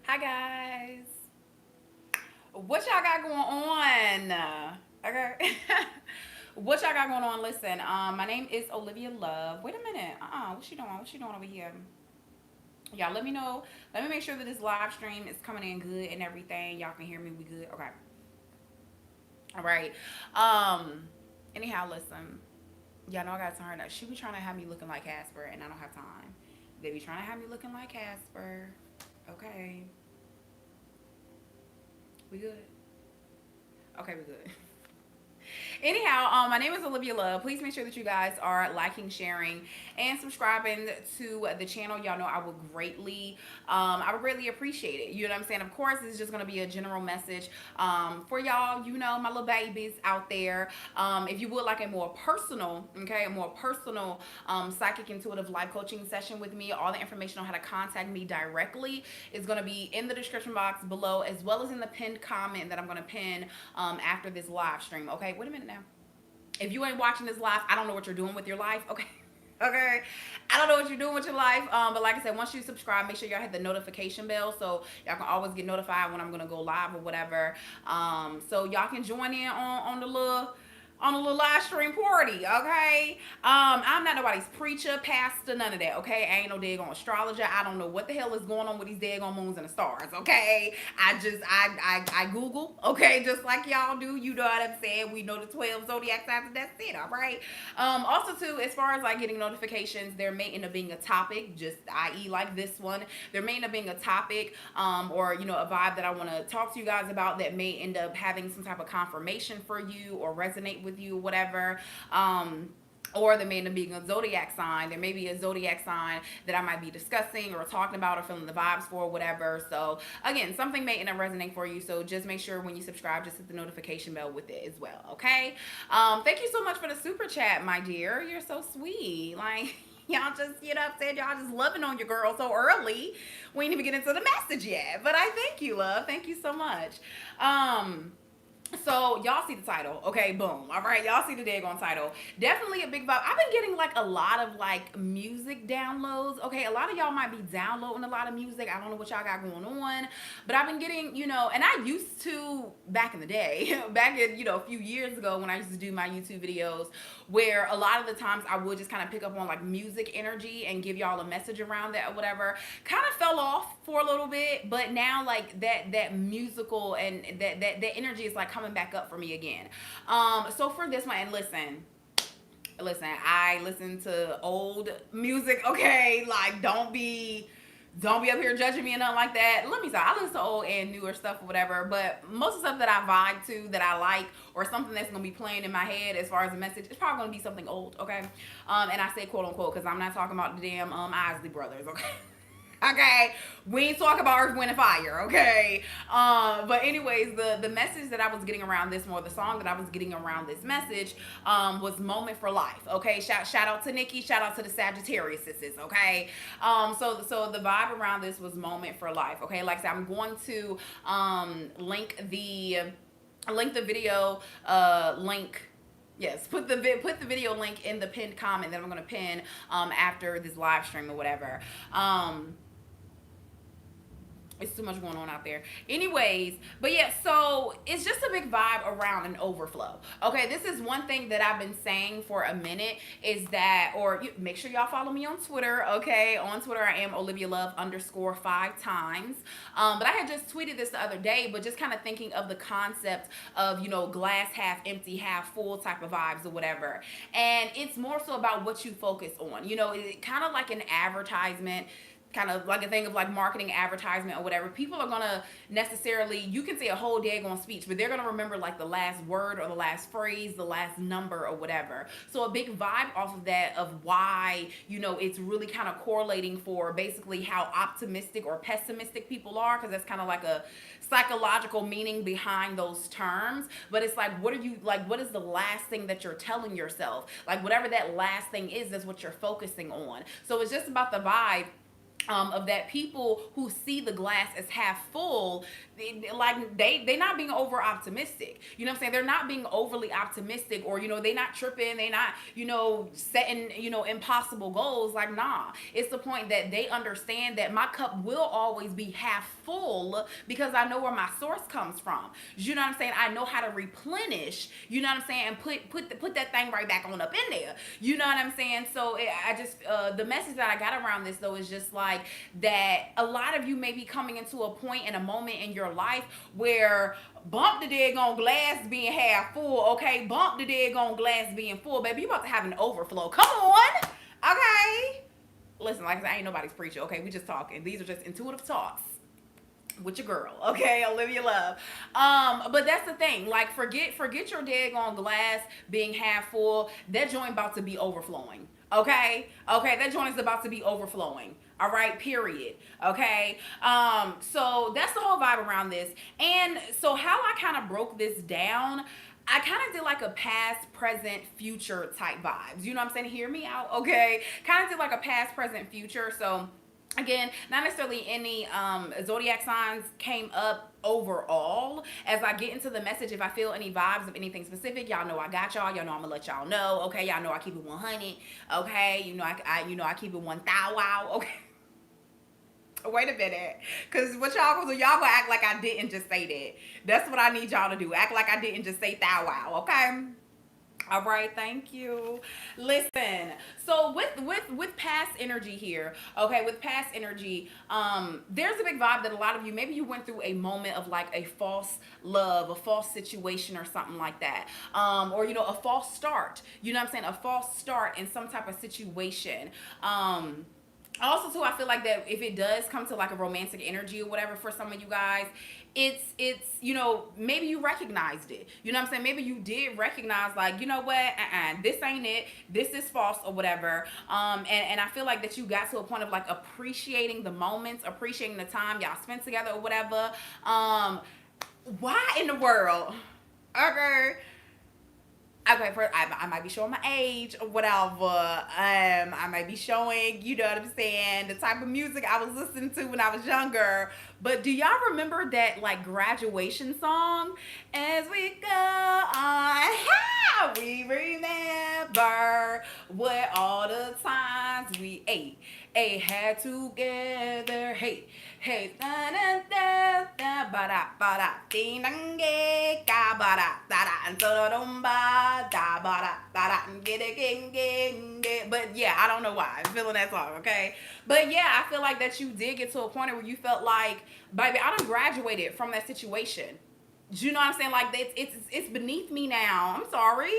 Hi guys. What y'all got going on? Okay. What y'all got going on? Listen, my name is Olivia Love. Wait a minute. What's she doing? What's she doing over here? Y'all let me know. Let me make sure that this live stream is coming in good and everything. Y'all can hear me. We good? Okay. All right. Um, anyhow, listen. Y'all know I gotta turn up. She be trying to have me looking like Casper and I don't have time. They be trying to have me looking like Casper. Okay. We good? Okay, we good. Anyhow, my name is Olivia Love. Please make sure that you guys are liking, sharing, and subscribing to the channel. Y'all know I would greatly appreciate it. You know what I'm saying? Of course, this is just gonna be a general message for y'all. You know, my little babies out there. If you would like a more personal, okay, a more personal psychic intuitive life coaching session with me, all the information on how to contact me directly is gonna be in the description box below, as well as in the pinned comment that I'm gonna pin after this live stream. Okay, wait a minute now. If you ain't watching this live, I don't know what you're doing with your life. Okay. Okay. I don't know what you're doing with your life. But like I said, once you subscribe, make sure y'all hit the notification bell so y'all can always get notified when I'm gonna go live or whatever. So y'all can join in on a little live stream party, okay? I'm not nobody's preacher, pastor, none of that, okay? I ain't no daggone astrologer. I don't know what the hell is going on with these daggone moons and the stars, okay? I Google, okay, just like y'all do. You know what I'm saying? We know the 12 zodiac signs, and that's it, all right? Also too, as far as like getting notifications, there may end up being a topic, just i.e. like this one. There may end up being a topic, or you know, a vibe that I want to talk to you guys about that may end up having some type of confirmation for you or resonate with you, whatever. Or there may end up being a zodiac sign. There may be a zodiac sign that I might be discussing or talking about or feeling the vibes for, whatever. So again, something may end up resonating for you. So just make sure when you subscribe, just hit the notification bell with it as well. Okay. Thank you so much for the super chat, my dear. You're so sweet. Like y'all just, you know what I'm saying? Y'all just loving on your girl so early. We ain't even get into the message yet. But I thank you, love. Thank you so much. So y'all see the title, okay? Boom. All right, y'all see the daggone title. Definitely a big vibe. I've been getting like a lot of like music downloads. Okay, a lot of y'all might be downloading a lot of music. I don't know what y'all got going on, but I've been getting, you know, and I used to back in the day, back in a few years ago when I used to do my YouTube videos, where a lot of the times I would just kind of pick up on like music energy and give y'all a message around that or whatever. Kind of fell off for a little bit, but now like that musical and that energy is like coming back up for me again. So for this one, and listen, I listen to old music, okay? Like don't be up here judging me and nothing like that. Let me say, I listen to old and newer stuff or whatever, but most of the stuff that I vibe to, that I like, or something that's gonna be playing in my head as far as a message, it's probably gonna be something old, okay? And I say quote unquote because I'm not talking about the damn Isley brothers, okay? Okay, we ain't talking about Earth, Wind, and Fire. Okay, but anyways, the message that I was getting around this, more the song that I was getting around this message, was "Moment for Life." Okay, shout out to Nicki, shout out to the Sagittarius sisters. Okay, so the vibe around this was "Moment for Life." Okay, like I said, I'm going to link the video link. Yes, put the video link in the pinned comment that I'm gonna pin after this live stream or whatever. It's too much going on out there. Anyways, but yeah, so it's just a big vibe around an overflow. Okay, this is one thing that I've been saying for a minute is that, make sure y'all follow me on Twitter. Okay, on Twitter I am Olivia Love _ 5 times. But I had just tweeted this the other day, but just kind of thinking of the concept of glass half empty, half full type of vibes or whatever. And it's more so about what you focus on. It kind of like an advertisement, kind of like a thing of like marketing, advertisement or whatever. People are gonna necessarily, you can say a whole daggone speech, but they're gonna remember like the last word or the last phrase, the last number or whatever. So a big vibe off of that, of why it's really kind of correlating for basically how optimistic or pessimistic people are, because that's kind of like a psychological meaning behind those terms. But it's like, what is the last thing that you're telling yourself? Like whatever that last thing is, that's what you're focusing on. So it's just about the vibe of that people who see the glass as half full, like they not being over optimistic. You know what I'm saying? They're not being overly optimistic, or they not tripping, they not setting impossible goals. Like, nah, it's the point that they understand that my cup will always be half full because I know where my source comes from. You know what I'm saying? I know how to replenish. You know what I'm saying? And put that thing right back on up in there. You know what I'm saying? So I just the message that I got around this though is just like that. A lot of you may be coming into a point in a moment in your life where bump the dead on glass being half full. Okay, bump the dead on glass being full, baby. You about to have an overflow. Come on, okay. Listen, like I said, I ain't nobody's preacher. Okay, we just talking. These are just intuitive talks with your girl, okay, Olivia Love. But that's the thing. Like, forget your daggone glass being half full. That joint about to be overflowing. Okay, that joint is about to be overflowing. All right, period. Okay. So that's the whole vibe around this. And so how I kind of broke this down, I kind of did like a past, present, future type vibes. You know what I'm saying? Hear me out, okay? Kind of did like a past, present, future. So again, not necessarily any zodiac signs came up overall. As I get into the message, if I feel any vibes of anything specific, y'all know I got y'all know I'm gonna let y'all know. Okay, y'all know I keep it 100. Okay, I keep it 1,000. Wow. Okay. Wait a minute, cause what y'all gonna do? Y'all gonna act like I didn't just say that. That's what I need y'all to do. Act like I didn't just say thou wow. Okay. All right, thank you. Listen, so with past energy here, okay, with past energy, there's a big vibe that a lot of you, maybe you went through a moment of like a false love, a false situation or something like that, or a false start. You know what I'm saying? A false start in some type of situation. Also too, I feel like that if it does come to like a romantic energy or whatever for some of you guys, it's maybe you recognized it. You know what I'm saying? Maybe you did recognize, like, you know what, this ain't it, this is false or whatever. And I feel like that you got to a point of like appreciating the moments, appreciating the time y'all spent together or whatever. Why in the world? Okay. Okay, first, I might be showing my age or whatever. I might be showing, you know what I'm saying, the type of music I was listening to when I was younger. But do y'all remember that like graduation song? As we go on, how we remember what all the times we ate had together. Hey, da da da da ba da ba da ding dang ga ba da da da and so dum ba da ba da da da and get it get. But yeah, I don't know why I'm feeling that song. Okay, but yeah, I feel like that you did get to a point where you felt like, baby, I done graduated from that situation. Do you know what I'm saying? Like, it's beneath me now. I'm sorry,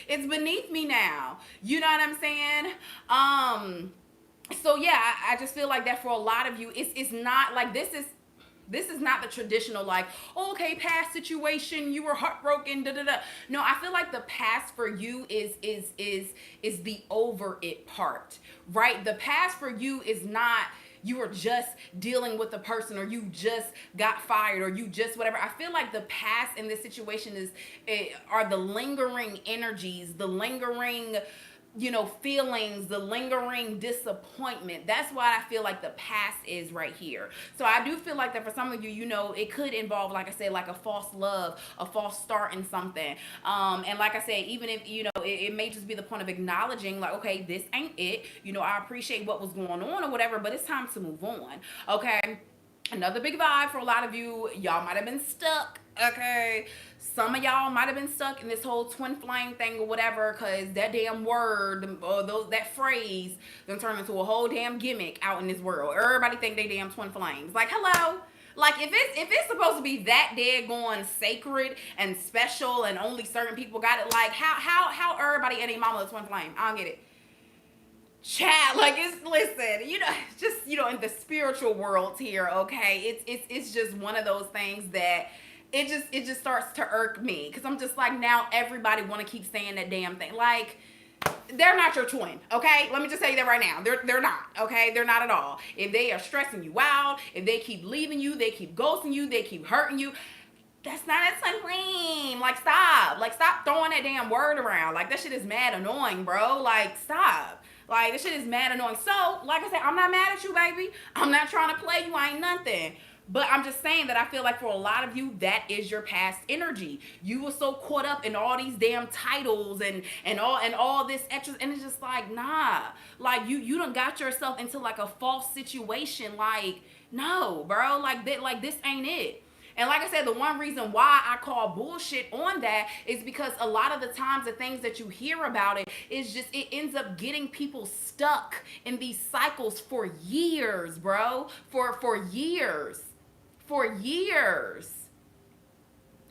it's beneath me now. You know what I'm saying? So yeah, I just feel like that for a lot of you, it's not like this is not the traditional like, oh, okay, past situation, you were heartbroken, da da da. No, I feel like the past for you is the over it part, right? The past for you is not you were just dealing with a person, or you just got fired, or you just whatever. I feel like the past in this situation are the lingering energies, the lingering feelings, the lingering disappointment. That's why I feel like the past is right here. So I do feel like that for some of you, it could involve, like I said, like a false love, a false start in something. And like I said, even if, it may just be the point of acknowledging, like, okay, this ain't it. I appreciate what was going on or whatever, but it's time to move on. Okay. Another big vibe for a lot of you, y'all might have been stuck. Okay, some of y'all might have been stuck in this whole twin flame thing or whatever, because that damn word or that phrase then turned into a whole damn gimmick out in this world. Everybody think they damn twin flames. Like, hello. Like, if it's supposed to be that dead going sacred and special and only certain people got it, like how everybody and their mama a twin flame? I don't get it. Chat, like, listen, just in the spiritual world here, okay, it's just one of those things that it just starts to irk me, because I'm just like, now everybody want to keep saying that damn thing. Like, they're not your twin, okay? Let me just tell you that right now. They're not, okay? They're not at all. If they are stressing you out, if they keep leaving you, they keep ghosting you, they keep hurting you, that's not a twin flame. Like, stop. Like, stop throwing that damn word around. Like, that shit is mad annoying, bro. Like, stop. Like, this shit is mad annoying. So, like I said, I'm not mad at you, baby. I'm not trying to play you. I ain't nothing. But I'm just saying that I feel like for a lot of you, that is your past energy. You were so caught up in all these damn titles and all this extras, and it's just like, nah. Like, you done got yourself into like a false situation. Like, no, bro. Like this ain't it. And like I said, the one reason why I call bullshit on that is because a lot of the times the things that you hear about it is just, it ends up getting people stuck in these cycles for years, bro. For years. For years.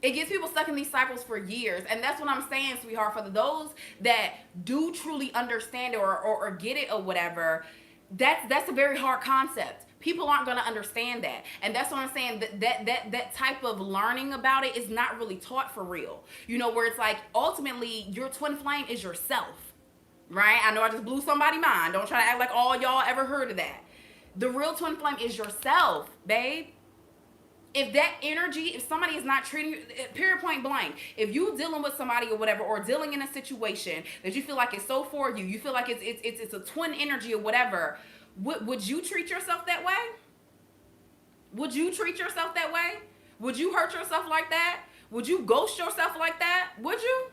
It gets people stuck in these cycles for years. And that's what I'm saying, sweetheart. For those that do truly understand it or get it or whatever, that's a very hard concept. People aren't going to understand that. And that's what I'm saying. That type of learning about it is not really taught for real. You know, where it's like, ultimately, your twin flame is yourself. Right? I know I just blew somebody's mind. Don't try to act like all y'all ever heard of that. The real twin flame is yourself, babe. If that energy, if somebody is not treating you, period, point blank, if you dealing with somebody or whatever, or dealing in a situation that you feel like it's so for you, you feel like it's a twin energy or whatever, would you treat yourself that way? Would you treat yourself that way? Would you hurt yourself like that? Would you ghost yourself like that? Would you?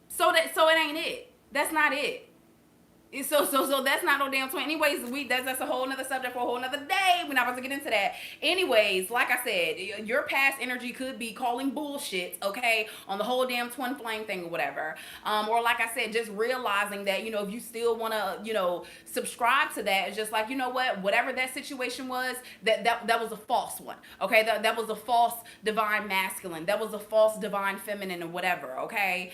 So it ain't it. That's not it. So that's not no damn twin. Anyways, that's a whole nother subject for a whole nother day. We're not about to get into that. Anyways, like I said, your past energy could be calling bullshit, okay, on the whole damn twin flame thing or whatever. Or like I said, just realizing that, you know, if you still want to, you know, subscribe to that, it's just like, you know what, whatever that situation was, that was a false one, okay? That was a false divine masculine. That was a false divine feminine or whatever, okay?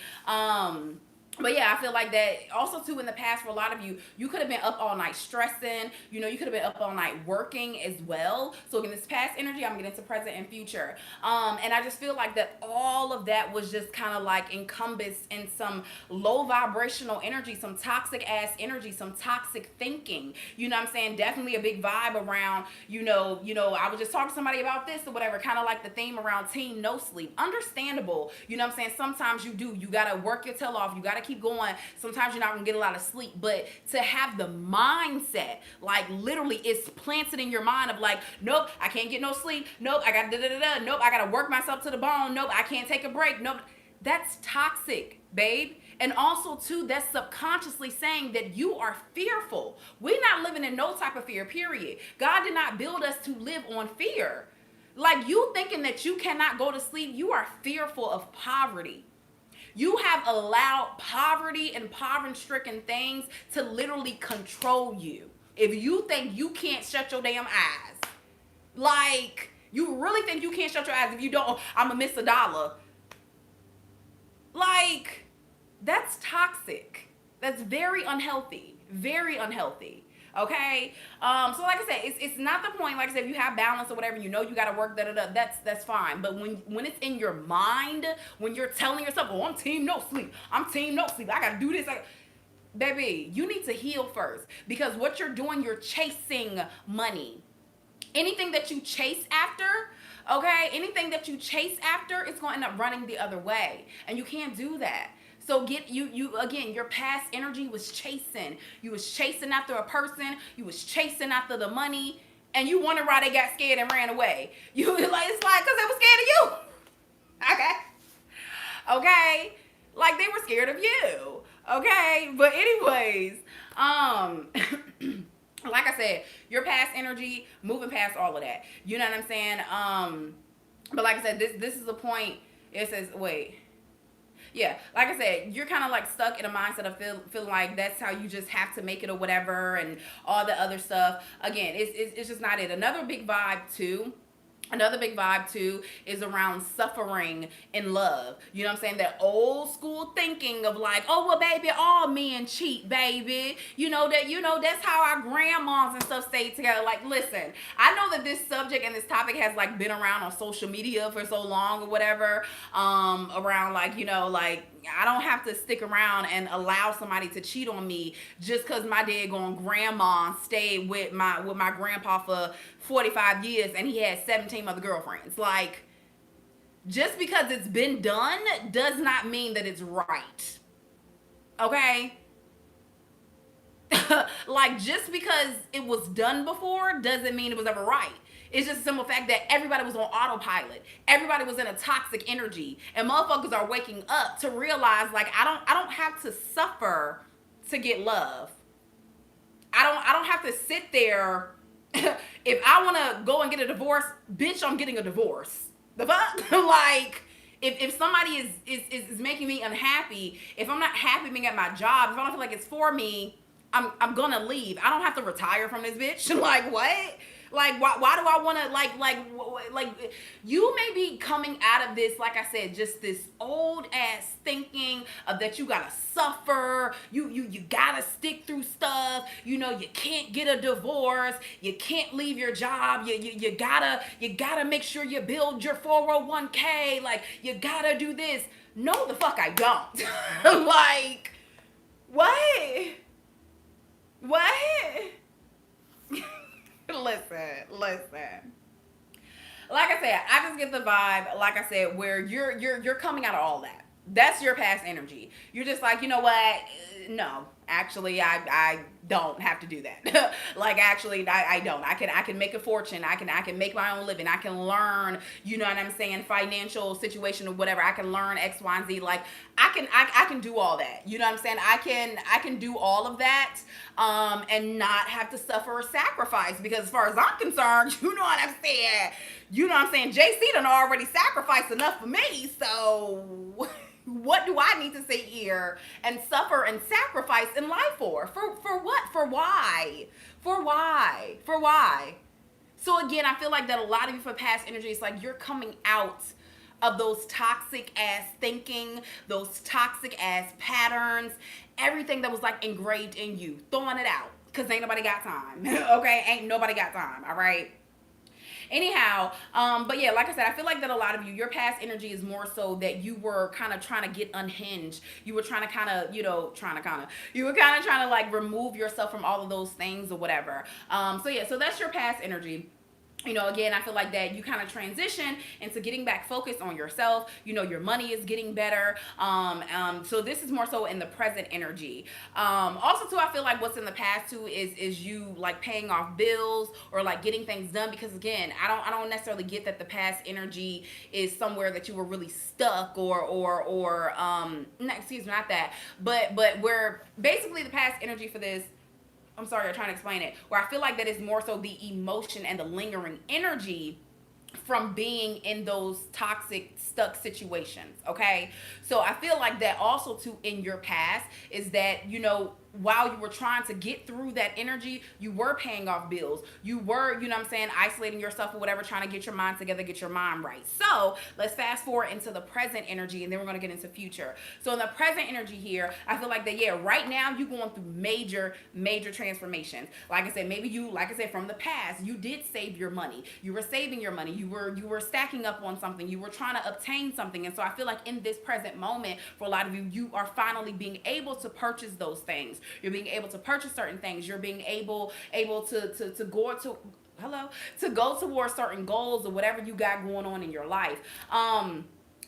But yeah, I feel like that also too in the past for a lot of you, you could have been up all night stressing, you know, you could have been up all night working as well. So in this past energy, I'm getting into present and future. And I just feel like that all of that was just kind of like encompassed in some low vibrational energy, some toxic ass energy, some toxic thinking. You know what I'm saying? Definitely a big vibe around, you know, I was just talking to somebody about this or whatever, kind of like the theme around team no sleep. Understandable. You know what I'm saying? Sometimes you got to work your tail off. You got to keep going. Sometimes you're not gonna get a lot of sleep, but to have the mindset, like literally it's planted in your mind of like, nope, I can't get no sleep. Nope, I got da-da-da-da. Nope, I gotta work myself to the bone. Nope, I can't take a break. Nope. That's toxic, babe. And also too, that's subconsciously saying that you are fearful. We're not living in no type of fear, period. God did not build us to live on fear. Like, you thinking that you cannot go to sleep, you are fearful of poverty. You have allowed poverty and poverty-stricken things to literally control you. If you think you can't shut your damn eyes, like, you really think you can't shut your eyes if you don't, I'm gonna miss $1. Like, that's toxic. That's very unhealthy. Very unhealthy. Okay, so like I said, it's not the point. Like I said, if you have balance or whatever, you know you gotta work that's fine. But when it's in your mind, when you're telling yourself, oh, I'm team no sleep, I gotta do this, baby, you need to heal first, because what you're doing, you're chasing money. Anything that you chase after, okay, anything that you chase after, it's gonna end up running the other way, and you can't do that. So you again, your past energy was chasing. You was chasing after a person. You was chasing after the money. And you wonder why they got scared and ran away. You like, it's like, because they were scared of you. Okay? Like, they were scared of you. Okay? But anyways, like I said, your past energy, moving past all of that. You know what I'm saying? But like I said, this is a point. It says, wait. Yeah, like I said, you're kind of like stuck in a mindset of feeling like that's how you just have to make it or whatever and all the other stuff. Again, it's just not it. Another big vibe too is around suffering in love. You know what I'm saying? That old school thinking of like, oh, well, baby, all men cheat, baby. That's how our grandmas and stuff stayed together. Like, listen, I know that this subject and this topic has like been around on social media for so long or whatever, around like, like, I don't have to stick around and allow somebody to cheat on me just because my daggone grandma stayed with my grandpa for 45 years and he had 17 other girlfriends. Like, just because it's been done does not mean that it's right. Okay? Like, just because it was done before doesn't mean it was ever right. It's just a simple fact that everybody was on autopilot. Everybody was in a toxic energy, and motherfuckers are waking up to realize, like, I don't have to suffer to get love. I don't have to sit there. If I want to go and get a divorce, bitch, I'm getting a divorce. The fuck? Like, if somebody is making me unhappy, if I'm not happy being at my job, if I don't feel like it's for me, I'm gonna leave. I don't have to retire from this bitch. Like, what? Like, why do I want to, like, you may be coming out of this, like I said, just this old ass thinking of that you gotta suffer, you gotta stick through stuff, you can't get a divorce, you can't leave your job, you gotta make sure you build your 401k, like, you gotta do this. No, the fuck I don't. Like, what? What? Listen. Like I said, I just get the vibe, like I said, where you're coming out of all that. That's your past energy. You're just like, you know what? No, actually, I don't have to do that. Like, actually, I don't. I can make a fortune. I can make my own living. I can learn. You know what I'm saying? Financial situation or whatever. I can learn X, Y, and Z. Like, I can do all that. You know what I'm saying? I can do all of that, and not have to suffer or sacrifice, because as far as I'm concerned, you know what I'm saying? You know what I'm saying? JC done already sacrificed enough for me, so what do I need to sit here and suffer and sacrifice in life for? For what? For why? For why? For why? So again, I feel like that a lot of you, for past energy, it's like you're coming out of those toxic ass thinking, those toxic ass patterns, everything that was like engraved in you, throwing it out, because ain't nobody got time. Okay, ain't nobody got time. All right. Anyhow, but yeah, like I said, I feel like that a lot of you, your past energy is more so that you were kind of trying to get unhinged. You were trying to kind of, you were kind of trying to like remove yourself from all of those things or whatever. So yeah, so that's your past energy. Again, I feel like that you kind of transition into getting back focused on yourself. Your money is getting better. So this is more so in the present energy. Also too, I feel like what's in the past too is you like paying off bills or like getting things done, because again, I don't necessarily get that the past energy is somewhere that you were really stuck or no, excuse me, not that, but where basically the past energy for this, I'm sorry, I'm trying to explain it, where I feel like that is more so the emotion and the lingering energy from being in those toxic, stuck situations. Okay, so I feel like that also too in your past is that while you were trying to get through that energy, you were paying off bills, you were isolating yourself or whatever, trying to get your mind together, get your mind right. So let's fast forward into the present energy, and then we're going to get into future. So in the present energy here, I feel like that, yeah, right now you're going through major transformations. Like I said, maybe you, like I said, from the past, you did save your money, you were saving your money, you were stacking up on something, you were trying to obtain something. And so I feel like in this present moment, for a lot of you, you are finally being able to purchase those things. You're being able to purchase certain things. You're being able to go towards certain goals or whatever you got going on in your life.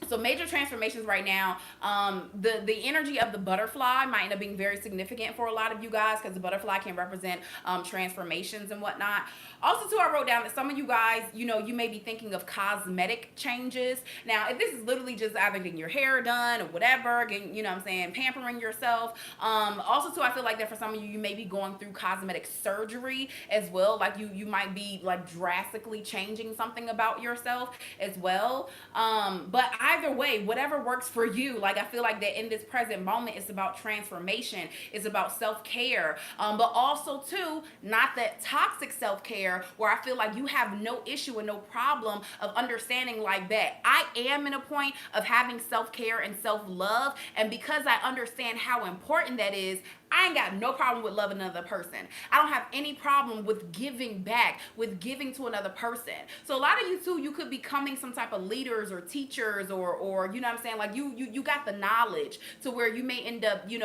So major transformations right now. The energy of the butterfly might end up being very significant for a lot of you guys, because the butterfly can represent transformations and whatnot. Also too, I wrote down that some of you guys, you may be thinking of cosmetic changes. Now, if this is literally just either getting your hair done or whatever, getting, pampering yourself. Also too, I feel like that for some of you, you may be going through cosmetic surgery as well. Like you might be like drastically changing something about yourself as well. But either way, whatever works for you, like I feel like that in this present moment, it's about transformation. It's about self-care. But also too, not that toxic self-care where I feel like you have no issue and no problem of understanding like that I am in a point of having self-care and self-love. And because I understand how important that is, I ain't got no problem with loving another person. I don't have any problem with giving back, with giving to another person. So a lot of you too, you could be becoming some type of leaders or teachers or you know what I'm saying? Like you got the knowledge to where you may end up, you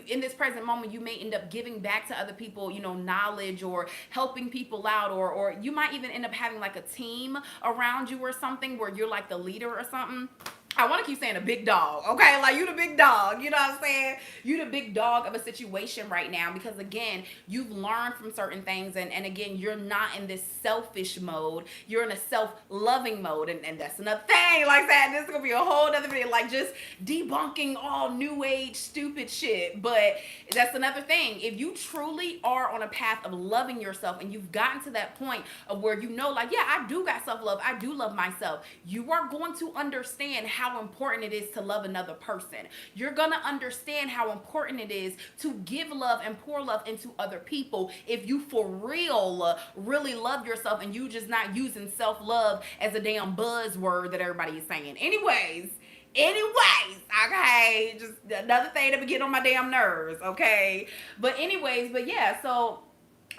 in this present moment, you may end up giving back to other people, knowledge or helping people out, or you might even end up having like a team around you or something where you're like the leader or something. I want to keep saying a big dog, okay? Like you the big dog, you know what I'm saying? You the big dog of a situation right now because again, you've learned from certain things and again, you're not in this selfish mode. You're in a self-loving mode and that's another thing like that. This is going to be a whole other video like just debunking all new age stupid shit. But that's another thing. If you truly are on a path of loving yourself and you've gotten to that point of where you know like, yeah, I do got self-love. I do love myself. You are going to understand how important it is to love another person. You're going to understand how important it is to give love and pour love into other people if you for real really love yourself and you just not using self-love as a damn buzzword that everybody is saying. Anyways, okay, just another thing that be getting on my damn nerves, okay? But yeah, so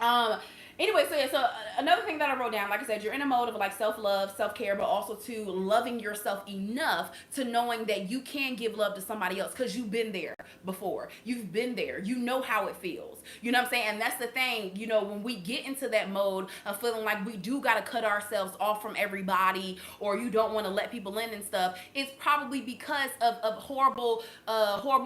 um so another thing that I wrote down, like I said, you're in a mode of like self-love, self-care, but also to loving yourself enough to knowing that you can give love to somebody else because you've been there before. You've been there. You know how it feels. You know what I'm saying? And that's the thing, you know, when we get into that mode of feeling like we do got to cut ourselves off from everybody or you don't want to let people in and stuff, it's probably because of horrible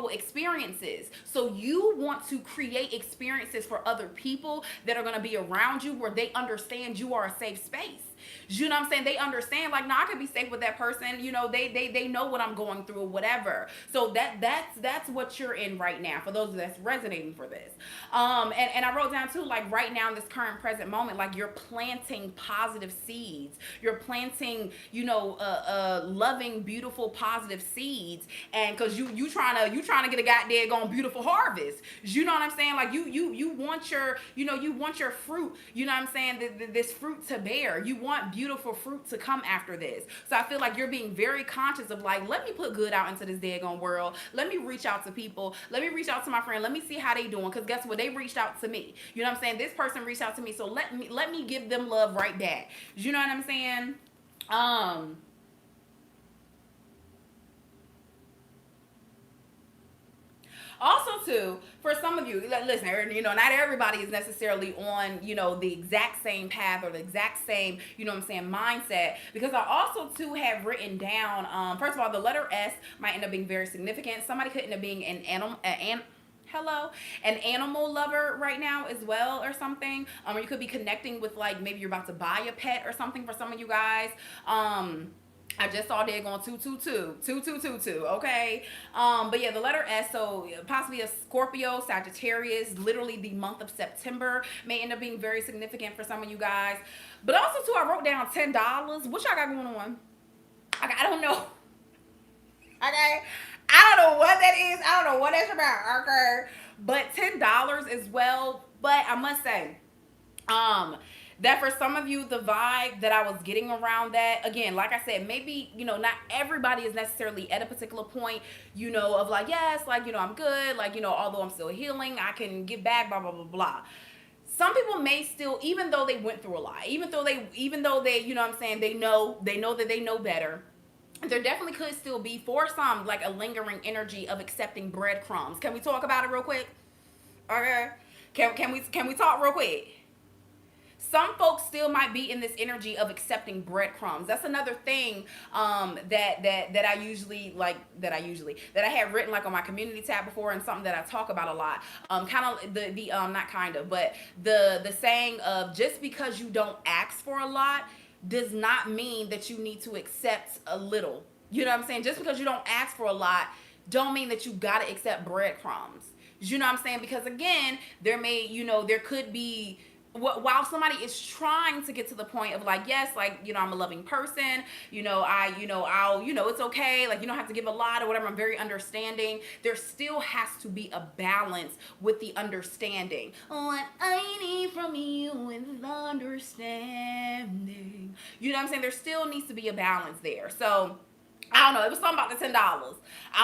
experiences. So you want to create experiences for other people that are going to be around you where they understand you are a safe space. You know what I'm saying? They understand, like, no, I could be safe with that person. You know, they know what I'm going through or whatever. So that's what you're in right now. For those that's resonating for this, and I wrote down too, like right now in this current present moment, like you're planting positive seeds. You're planting, you know, loving, beautiful, positive seeds, and because you trying to get a goddamn gone beautiful harvest. You know what I'm saying? Like you want your, you know, you want your fruit. You know what I'm saying? This fruit to bear. You want beautiful fruit to come after this. So I feel like you're being very conscious of like, let me put good out into this daggone world. Let me reach out to people. Let me reach out to my friend. Let me see how they doing. Because guess what? They reached out to me. You know what I'm saying? This person reached out to me. So let me give them love right back. You know what I'm saying? Also too, for some of you, listen, you know, not everybody is necessarily on, you know, the exact same path or the exact same, you know what I'm saying, mindset, because I also too have written down, first of all, the letter S might end up being very significant. Somebody could end up being an animal, an animal lover right now as well or something, or you could be connecting with like maybe you're about to buy a pet or something for some of you guys. I just saw there going 222, okay? But yeah, the letter S, so possibly a Scorpio, Sagittarius, literally the month of September may end up being very significant for some of you guys. But also too, I wrote down $10. What y'all got going on? I don't know. Okay? I don't know what that is. I don't know what that's about, okay? But $10 as well. But I must say, that for some of you, the vibe that I was getting around that, again, like I said, maybe, you know, not everybody is necessarily at a particular point, you know, of like, yes, like, you know, I'm good, like, you know, although I'm still healing, I can get back, blah, blah, blah, blah. Some people may still, even though they went through a lot, even though they, you know what I'm saying, they know that they know better, there definitely could still be, for some, like a lingering energy of accepting breadcrumbs. Can we talk about it real quick? Okay. Can we talk real quick? Some folks still might be in this energy of accepting breadcrumbs. That's another thing that I usually that I had written like on my community tab before, and something that I talk about a lot. Kind of the not kind of, but the saying of just because you don't ask for a lot does not mean that you need to accept a little. You know what I'm saying? Just because you don't ask for a lot don't mean that you gotta accept breadcrumbs. You know what I'm saying? Because again, there could be, while somebody is trying to get to the point of like, yes, like, you know, I'm a loving person, you know, I'll, you know, it's okay, like, you don't have to give a lot or whatever, I'm very understanding. There still has to be a balance with the understanding. What I need from you is understanding. You know what I'm saying? There still needs to be a balance there. So I don't know. It was something about the $10. I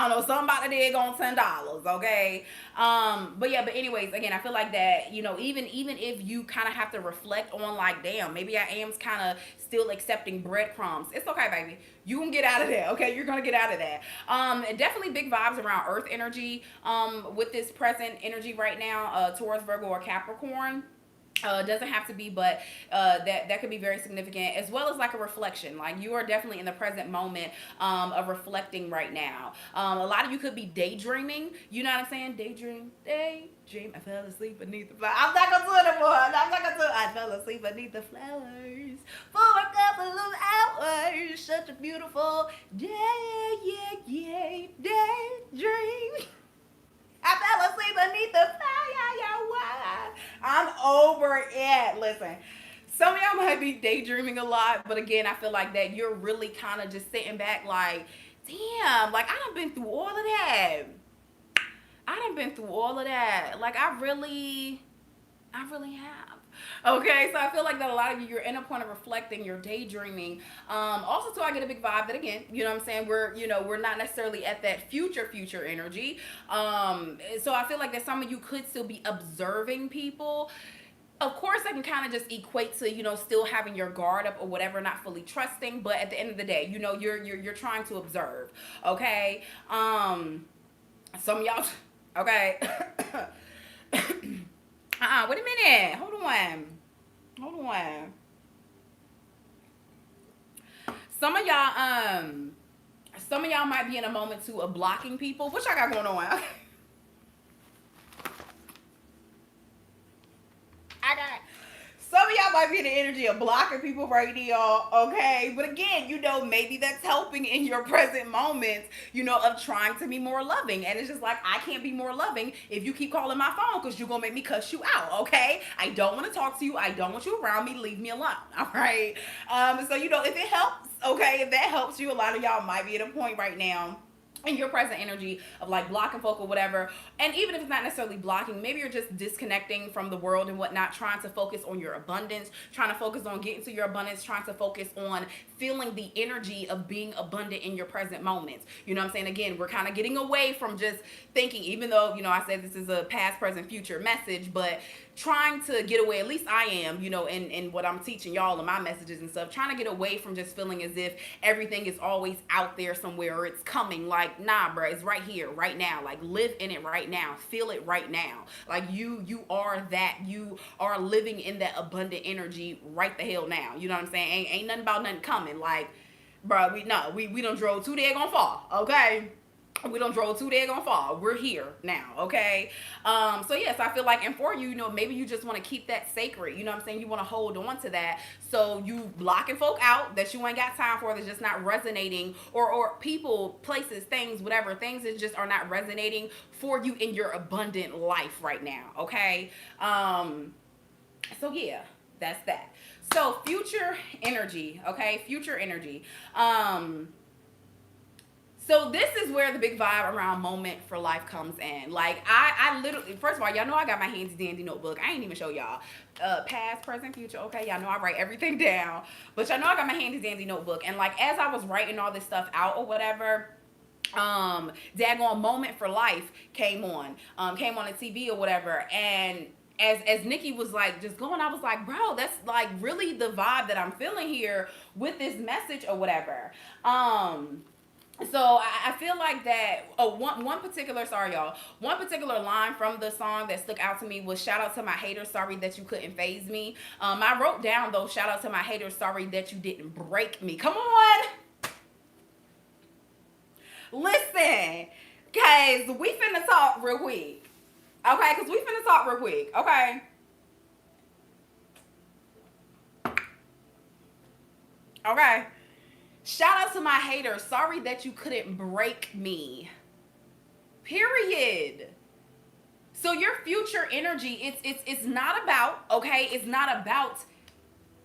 don't know. Something about the dig on $10. Okay. But yeah. But anyways, again, I feel like that. You know, even if you kind of have to reflect on like, damn, maybe I am kind of still accepting breadcrumbs. It's okay, baby. You can get out of that. Okay, you're gonna get out of that. Definitely big vibes around Earth energy. With this present energy right now, Taurus, Virgo, or Capricorn. Doesn't have to be, but that could be very significant, as well as like a reflection. Like you are definitely in the present moment of reflecting right now. A lot of you could be daydreaming. You know what I'm saying? Daydream. I fell asleep beneath the flowers. I'm not gonna do it anymore. I'm not gonna do it. I fell asleep beneath the flowers for a couple of hours. Such a beautiful day, yeah, daydream. I fell asleep beneath the fire. I'm over it. Listen, some of y'all might be daydreaming a lot, but again, I feel like that you're really kind of just sitting back like, damn, like I done been through all of that. I done been through all of that. Like I really have. Okay, so I feel like that a lot of you, you're in a point of reflecting, you're daydreaming. Also, too, I get a big vibe that again, you know what I'm saying? We're not necessarily at that future energy. So I feel like that some of you could still be observing people. Of course, I can kind of just equate to still having your guard up or whatever, not fully trusting. But at the end of the day, you're trying to observe. Okay, some of y'all. Okay. Wait a minute. Hold on. Some of y'all, might be in a moment too of blocking people. What y'all got going on? Okay. I got some of y'all might be in the energy of blocking people right now, okay? But again, maybe that's helping in your present moments, of trying to be more loving. And it's just like, I can't be more loving if you keep calling my phone because you're going to make me cuss you out, okay? I don't want to talk to you. I don't want you around me. Leave me alone, all right? So, if it helps, okay, if that helps you, a lot of y'all might be at a point right now in your present energy of like blocking folk or whatever. And even if it's not necessarily blocking, maybe you're just disconnecting from the world and whatnot, trying to focus on your abundance, trying to focus on getting to your abundance, trying to focus on feeling the energy of being abundant in your present moments. You know what I'm saying? Again, we're kind of getting away from just thinking, even though I said this is a past, present, future message, but trying to get away, at least I am, in what I'm teaching y'all in my messages and stuff, trying to get away from just feeling as if everything is always out there somewhere or it's coming. Like, nah, bro, it's right here, right now. Like, live in it right now. Feel it right now. Like, you are that. You are living in that abundant energy right the hell now. You know what I'm saying? Ain't nothing about nothing coming. Like, bro, we done drove too daggone far, okay? We don't drove too daggone far. We're here now, okay? So yes, I feel like, and for you, maybe you just want to keep that sacred. You know what I'm saying? You want to hold on to that. So you blocking folk out that you ain't got time for, that's just not resonating, or people, places, things, whatever, things that just are not resonating for you in your abundant life right now, okay? So yeah, that's that. So future energy, okay? Future energy. So this is where the big vibe around moment for life comes in. Like I literally, first of all, y'all know I got my handy dandy notebook. I ain't even show y'all past, present, future. Okay, y'all know I write everything down, but y'all know I got my handy dandy notebook. And like as I was writing all this stuff out or whatever, daggone moment for life came on the TV or whatever, and as Nicki was like just going, I was like, bro, that's like really the vibe that I'm feeling here with this message or whatever. So I feel like that. Oh, one particular, sorry y'all, one particular line from the song that stuck out to me was "Shout out to my haters, sorry that you couldn't phase me." I wrote down though, "Shout out to my haters, sorry that you didn't break me." Come on, listen, cause we finna talk real quick, okay? Cause we finna talk real quick, okay? Okay. Shout out to my haters. Sorry that you couldn't break me. Period. So your future energy, it's not about, okay? It's not about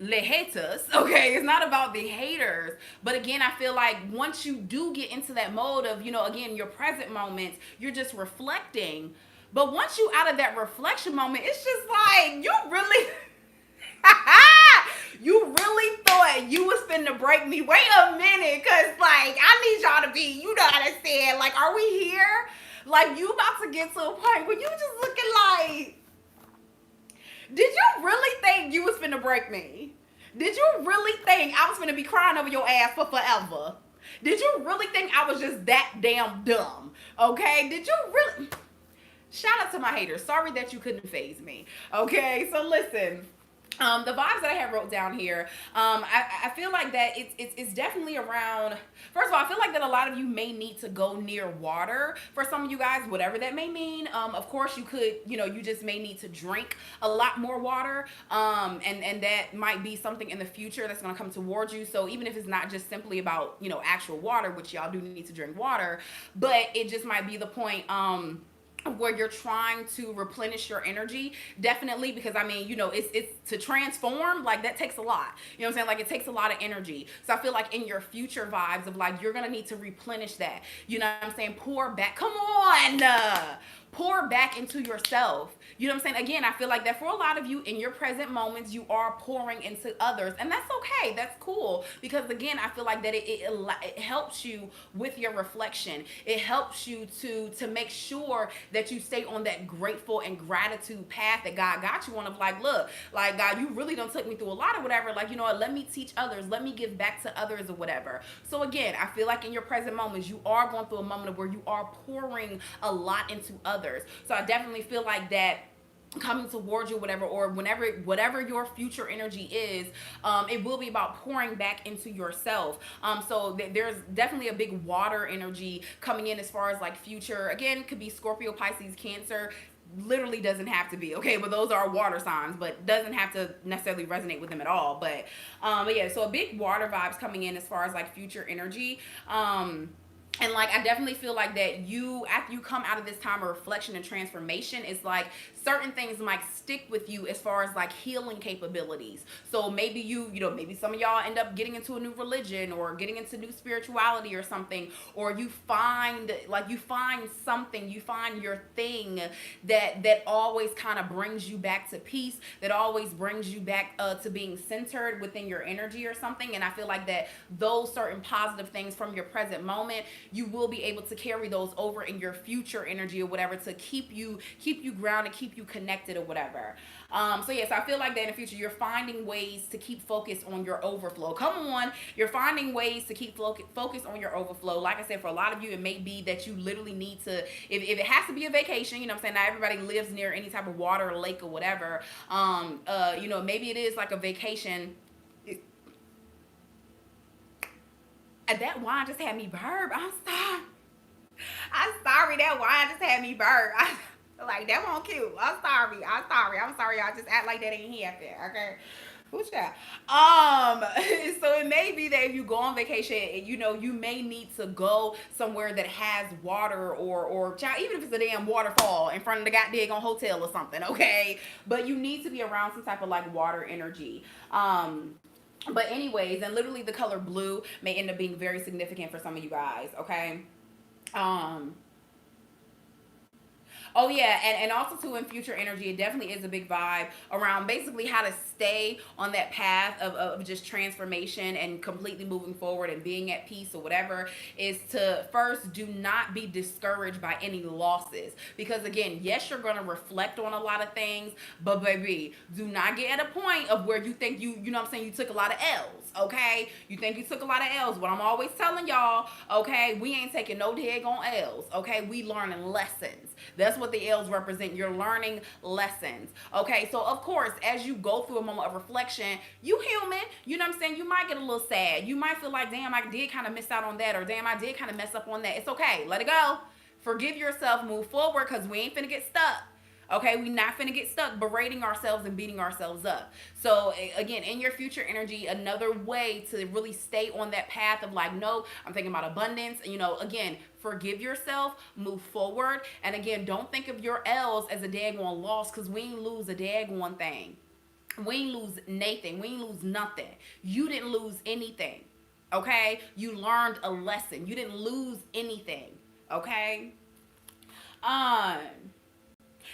le haters, okay? It's not about the haters. But again, I feel like once you do get into that mode of, again, your present moments, you're just reflecting. But once you out of that reflection moment, it's just like you really you really thought you was finna break me. Wait a minute, cause like I need y'all to be, understand, like, are we here? Like, you about to get to a point where you just looking like, did you really think you was finna break me? Did you really think I was finna be crying over your ass for forever? Did you really think I was just that damn dumb? Okay? Did you really? Shout out to my haters. Sorry that you couldn't phase me. Okay, so listen. The vibes that I have wrote down here, I feel like that it's definitely around. First of all, I feel like that a lot of you may need to go near water for some of you guys, whatever that may mean. Of course, you could, you just may need to drink a lot more water, and that might be something in the future that's going to come towards you. So even if it's not just simply about actual water, which y'all do need to drink water, but it just might be the point. Where you're trying to replenish your energy, definitely, because I mean, it's to transform, like that takes a lot. You know what I'm saying? Like it takes a lot of energy. So I feel like in your future vibes of like you're gonna need to replenish that. You know what I'm saying? Pour back. Come on. Pour back into yourself. You know what I'm saying? Again, I feel like that for a lot of you in your present moments, you are pouring into others, and that's okay. That's cool, because again, I feel like that it helps you with your reflection. It helps you to make sure that you stay on that grateful and gratitude path that God got you on, of like, look, like God, you really done took me through a lot of whatever. Like, you know what? Let me teach others. Let me give back to others or whatever. So again, I feel like in your present moments, you are going through a moment of where you are pouring a lot into others. So I definitely feel like that coming towards you, whatever, or whatever your future energy is, it will be about pouring back into yourself. So there's definitely a big water energy coming in as far as like future. Again, could be Scorpio, Pisces, Cancer. Literally doesn't have to be, okay, but those are water signs, but doesn't have to necessarily resonate with them at all. But yeah, so a big water vibes coming in as far as like future energy. And like I definitely feel like that you, after you come out of this time of reflection and transformation, it's like certain things might stick with you as far as like healing capabilities. So maybe maybe some of y'all end up getting into a new religion or getting into new spirituality or something, or you find something, you find your thing that always kind of brings you back to peace, that always brings you back to being centered within your energy or something. And I feel like that those certain positive things from your present moment, you will be able to carry those over in your future energy or whatever, to keep you grounded, keep you connected or whatever. So yes, I feel like that in the future you're finding ways to keep focused on your overflow. Come on, you're finding ways to keep focused on your overflow. Like I said, for a lot of you, it may be that you literally need to, if it has to be a vacation, you know what I'm saying? Not everybody lives near any type of water or lake or whatever. Maybe it is like a vacation. That wine just had me burp. I'm sorry. I'm sorry. That wine just had me burp. Like, that won't cute. I'm sorry. Y'all just act like that ain't happen. Okay. Who's that? So it may be that if you go on vacation, you may need to go somewhere that has water, or child, even if it's a damn waterfall in front of the goddamn hotel or something, okay? But you need to be around some type of like water energy. But anyways, and literally the color blue may end up being very significant for some of you guys, okay? Um, Oh yeah, and also too in future energy, it definitely is a big vibe around basically how to stay on that path of just transformation and completely moving forward and being at peace or whatever, is to first do not be discouraged by any losses. Because again, yes, you're gonna reflect on a lot of things, but baby, do not get at a point of where you think you know what I'm saying, you took a lot of L's, okay? You think you took a lot of L's. What I'm always telling y'all, okay, we ain't taking no daggone L's, okay? We learning lessons. That's what the L's represent. You're learning lessons. Okay, so of course, as you go through a moment of reflection, you human, you know what I'm saying? You might get a little sad. You might feel like, damn, I did kind of miss out on that, or damn, I did kind of mess up on that. It's okay. Let it go. Forgive yourself. Move forward, because we ain't finna get stuck. Okay, we not finna get stuck berating ourselves and beating ourselves up. So again, in your future energy, another way to really stay on that path of like, no, I'm thinking about abundance. Again, forgive yourself, move forward, and again, don't think of your L's as a daggone loss, because we ain't lose a daggone thing. We ain't lose Nathan. We ain't lose nothing. You didn't lose anything. Okay, you learned a lesson. You didn't lose anything. Okay. Um.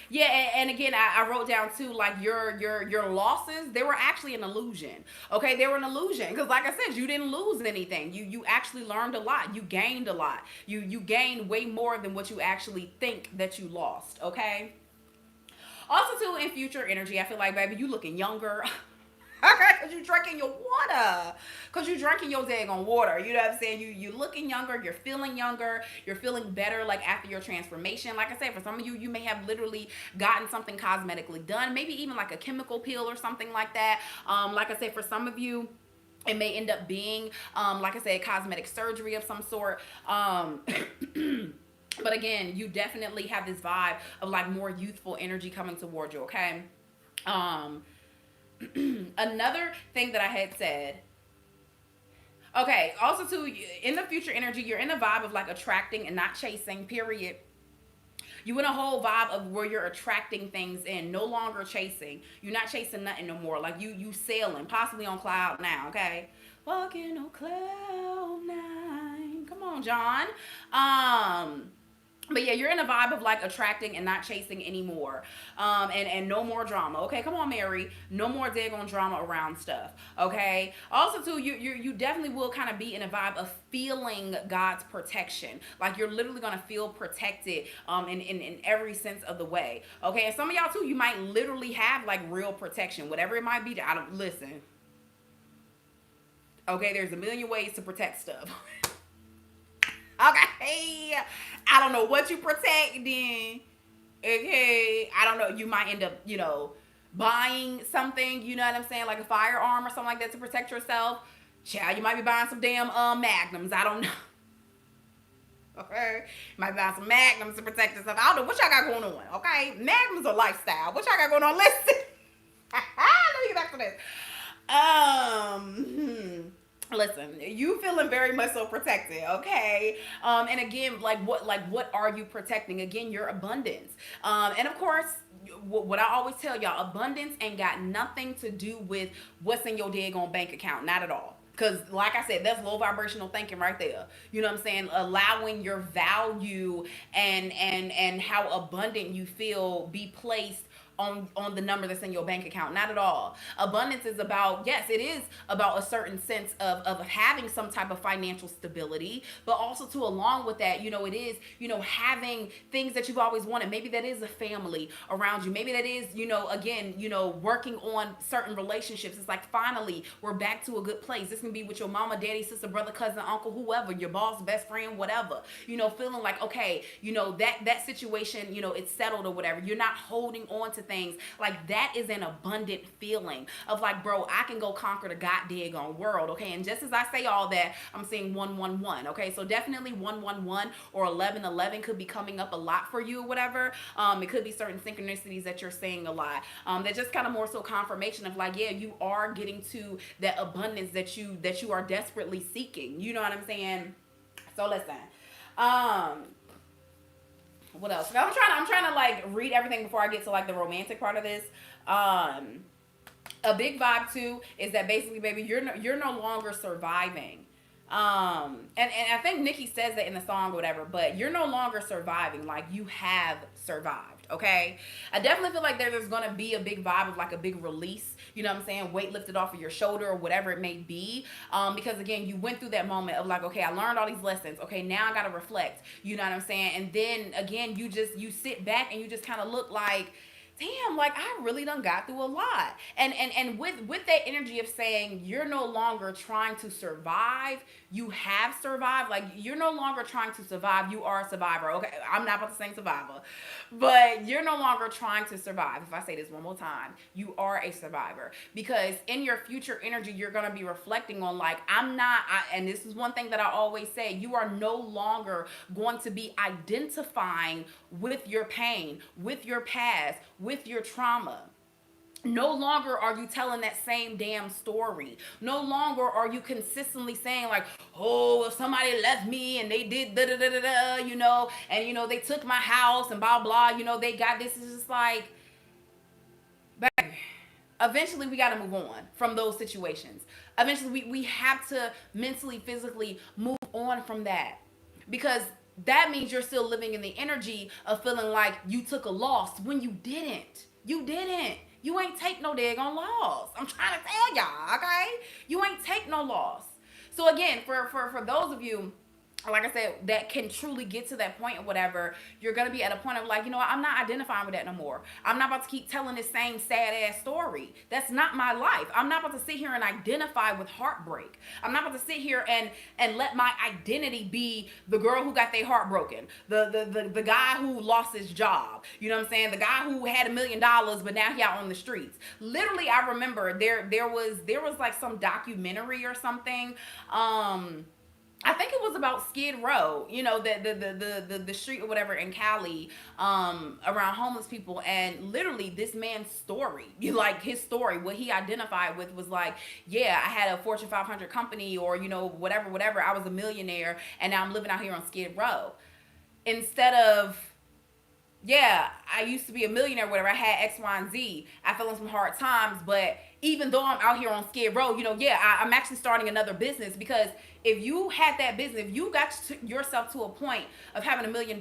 Yeah, and again, I wrote down too, like your losses, they were actually an illusion. Okay, they were an illusion, because like I said, you didn't lose anything. You actually learned a lot. You gained a lot. You gained way more than what you actually think that you lost. Okay. Also too, in future energy, I feel like, baby, you looking younger. Okay, because you drinking your water. Because you drinking your daggone water. You know what I'm saying? You looking younger, you're feeling better like after your transformation. Like I said, for some of you, you may have literally gotten something cosmetically done, maybe even like a chemical peel or something like that. Like I said, for some of you, it may end up being, like I said, cosmetic surgery of some sort. But again, you definitely have this vibe of like more youthful energy coming towards you, okay? Um, Another thing that I had said, okay, also too, in the future energy, you're in a vibe of like attracting and not chasing, period. You in a whole vibe of where you're attracting things in, no longer chasing. You're not chasing nothing no more. Like you sailing, possibly on cloud now, okay? Walking on cloud nine. Come on, John. Um, but yeah, you're in a vibe of like attracting and not chasing anymore, and no more drama. Okay, come on, Mary, no more daggone drama around stuff. Okay, also too, you definitely will kind of be in a vibe of feeling God's protection. Like you're literally gonna feel protected, in every sense of the way. Okay, and some of y'all too, you might literally have like real protection, whatever it might be. I don't listen. Okay, there's a million ways to protect stuff. Okay. I don't know what you protecting. Okay. I don't know. You might end up, buying something, you know what I'm saying, like a firearm or something like that to protect yourself. Child, you might be buying some damn magnums. I don't know. Okay. You might buy some magnums to protect yourself. I don't know what y'all got going on. Okay. Magnums are lifestyle. What y'all got going on? Listen. Let me get back to this. Listen, you feeling very much so protected, okay? And again, what are you protecting? Again, your abundance. And of course, what I always tell y'all, abundance ain't got nothing to do with what's in your daggone bank account, not at all. Because, like I said, that's low vibrational thinking right there. You know what I'm saying? Allowing your value and how abundant you feel be placed on the number that's in your bank account. Not at all. Abundance is about, yes, it is about a certain sense of having some type of financial stability, but also to along with that, it is, having things that you've always wanted. Maybe that is a family around you. Maybe that is, again, working on certain relationships. It's like finally we're back to a good place. This can be with your mama, daddy, sister, brother, cousin, uncle, whoever, your boss, best friend, whatever. Feeling like, okay, that situation, it's settled or whatever. You're not holding on to things. Like that is an abundant feeling of like, bro, I can go conquer the goddamn world. Okay. And just as I say all that, I'm seeing 111. Okay. So definitely 111 or 1111 could be coming up a lot for you or whatever. It could be certain synchronicities that you're seeing a lot. That just kind of more so confirmation of like, yeah, you are getting to that abundance that you are desperately seeking. You know what I'm saying? So listen. What else? I'm trying to like read everything before I get to like the romantic part of this. A big vibe too is that basically, baby, you're no longer surviving. And I think Nicki says that in the song or whatever, but you're no longer surviving. Like you have survived. Okay. I definitely feel like there's gonna be a big vibe of like a big release. You know what I'm saying? Weight lifted off of your shoulder or whatever it may be. Because again, you went through that moment of like, okay, I learned all these lessons. Okay, now I gotta reflect. You know what I'm saying? And then again, you sit back and you just kind of look like, damn, like I really done got through a lot. And with that energy of saying you're no longer trying to survive, you have survived. Like you're no longer trying to survive, you are a survivor. Okay, I'm not about to say survivor, but you're no longer trying to survive. If I say this one more time, you are a survivor, because in your future energy you're going to be reflecting on like, and this is one thing that I always say, you are no longer going to be identifying with your pain, with your past, with your trauma. No longer are you telling that same damn story. No longer are you consistently saying like, oh, if somebody left me and they did da da da da da, and they took my house and blah blah, they got this. Is just like, baby, eventually we got to move on from those situations. Eventually we have to mentally, physically move on from that, because that means you're still living in the energy of feeling like you took a loss when you didn't. You didn't. You ain't take no daggone loss. I'm trying to tell y'all, okay? You ain't take no loss. So again, for those of you like I said, that can truly get to that point or whatever, you're gonna be at a point of like, you know what, I'm not identifying with that no more. I'm not about to keep telling this same sad ass story. That's not my life. I'm not about to sit here and identify with heartbreak. I'm not about to sit here and let my identity be the girl who got their heart broken, the guy who lost his job. You know what I'm saying? The guy who had $1 million but now he out on the streets. Literally, I remember there was like some documentary or something. I think it was about Skid Row, you know, the street or whatever in Cali, around homeless people, and literally this man's story, like his story, what he identified with was like, yeah, I had a Fortune 500 company, or you know, whatever. I was a millionaire, and now I'm living out here on Skid Row. Instead of, yeah, I used to be a millionaire, whatever. I had X, Y, and Z. I fell in some hard times, but even though I'm out here on Skid Row, you know, yeah, I'm actually starting another business, because if you had that business, if you got yourself to a point of having $1 million,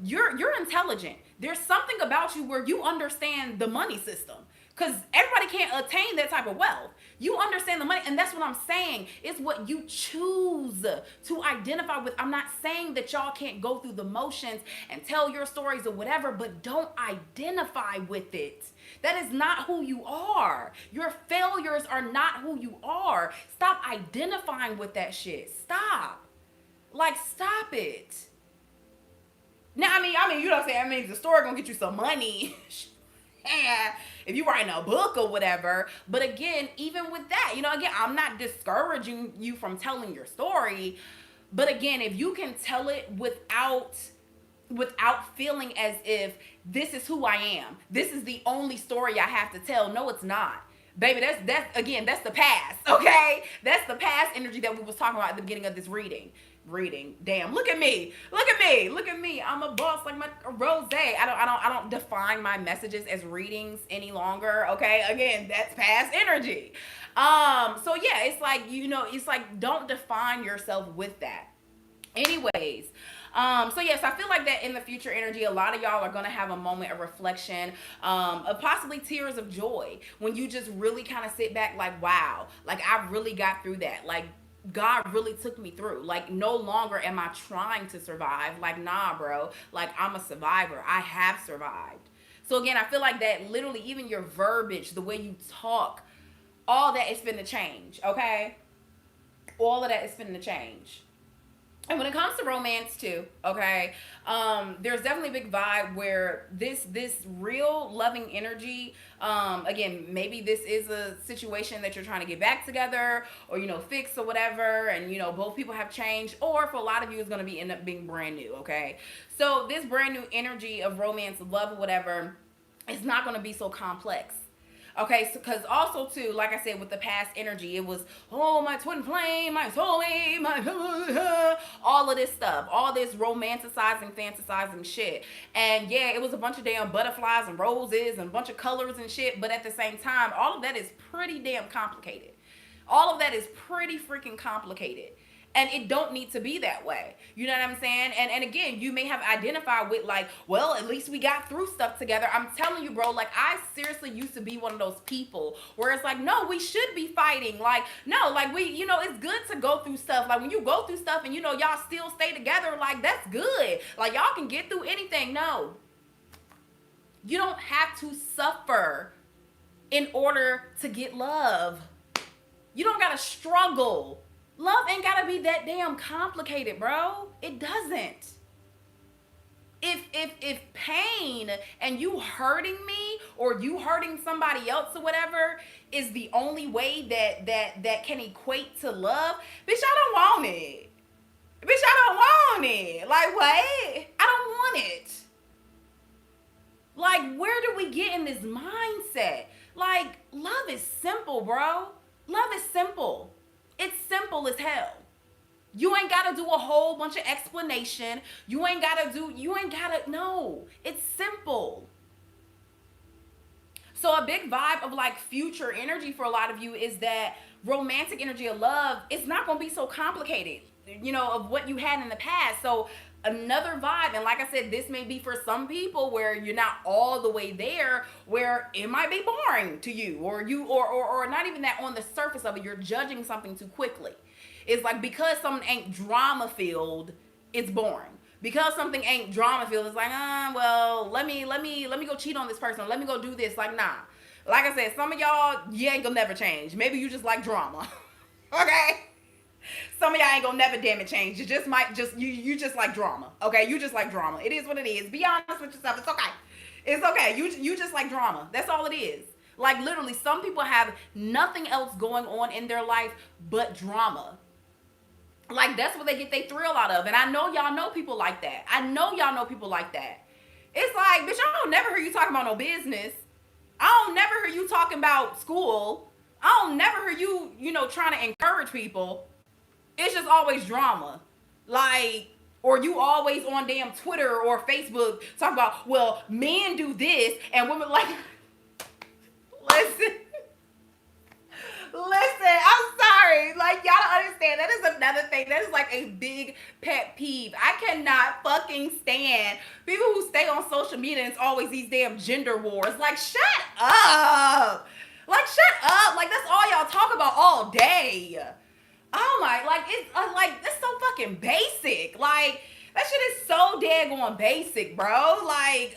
you're intelligent. There's something about you where you understand the money system, because everybody can't attain that type of wealth. You understand the money, and that's what I'm saying. It's what you choose to identify with. I'm not saying that y'all can't go through the motions and tell your stories or whatever, but don't identify with it. That is not who you are. Your failures are not who you are. Stop identifying with that shit. Stop. Like, stop it. Now, I mean, you know what I'm saying? I mean, the story gonna get you some money. If you writing a book or whatever. But again, even with that, you know, again, I'm not discouraging you from telling your story. But again, if you can tell it without feeling as if this is who I am, this is the only story I have to tell. No, it's not. Baby, that's the past, okay? That's the past energy that we was talking about at the beginning of this reading. Damn, look at me. I'm a boss like my Rose. I don't define my messages as readings any longer, okay? Again, that's past energy. So yeah, it's like, you know, it's like, don't define yourself with that. Anyways, so yes, I feel like that in the future energy, a lot of y'all are going to have a moment of reflection, of possibly tears of joy, when you just really kind of sit back like, wow, like I really got through that. Like, God really took me through. Like, no longer am I trying to survive. Like, nah, bro. Like, I'm a survivor. I have survived. So again, I feel like that literally, even your verbiage, the way you talk, all that is finna change, okay? All of that is finna change. And when it comes to romance too, okay, there's definitely a big vibe where this real loving energy, again, maybe this is a situation that you're trying to get back together, or, you know, fix or whatever, and, you know, both people have changed, or for a lot of you, it's going to end up being brand new, okay? So this brand new energy of romance, love, or whatever, is not going to be so complex. Okay, so because also too, like I said, with the past energy, it was, oh, my twin flame, my soulmate, my all of this stuff, all this romanticizing, fantasizing shit. And yeah, it was a bunch of damn butterflies and roses and a bunch of colors and shit. But at the same time, all of that is pretty damn complicated. All of that is pretty freaking complicated. And it don't need to be that way. You know what I'm saying? And again, you may have identified with like, well, at least we got through stuff together. I'm telling you, bro, like I seriously used to be one of those people where it's like, no, we should be fighting. Like, no, like we, you know, it's good to go through stuff. Like when you go through stuff and, you know, y'all still stay together, like that's good. Like y'all can get through anything. No, you don't have to suffer in order to get love. You don't got to struggle. Love ain't gotta be that damn complicated, bro. It doesn't. If pain and you hurting me or you hurting somebody else or whatever is the only way that can equate to love, bitch, I don't want it. Bitch, I don't want it. Like what? I don't want it. Like, where do we get in this mindset? Like, love is simple, bro. Love is simple. It's simple as hell. You ain't got to do a whole bunch of explanation. No, it's simple. So a big vibe of like future energy for a lot of you is that romantic energy of love, it's not going to be so complicated, you know, of what you had in the past. So another vibe. And like I said, this may be for some people where you're not all the way there, where it might be boring to you, or or not even that, on the surface of it, you're judging something too quickly. It's like, because something ain't drama filled, it's boring. Because something ain't drama filled, it's like, well, let me go cheat on this person, let me go do this. Like, nah. Like I said, some of y'all, you ain't gonna never change. Maybe you just like drama. Okay? Some of y'all ain't gonna never damn it change. You just might just you just like drama. Okay? You just like drama. It is what it is. Be honest with yourself. It's okay. It's okay. You just like drama. That's all it is. Like, literally, some people have nothing else going on in their life but drama. Like, that's what they get their thrill out of. And I know y'all know people like that. I know y'all know people like that. It's like, bitch, I don't never hear you talking about no business. I don't never hear you talking about school. I don't never hear you, trying to encourage people. It's just always drama. Like, or you always on damn Twitter or Facebook talk about, well, men do this and women like, listen. Listen, I'm sorry. Like, y'all don't understand. That is another thing. That is like a big pet peeve. I cannot fucking stand people who stay on social media and it's always these damn gender wars. Like, shut up. Like, shut up. Like, that's all y'all talk about all day. Oh my, like, that's so fucking basic. Like, that shit is so daggone basic, bro. Like,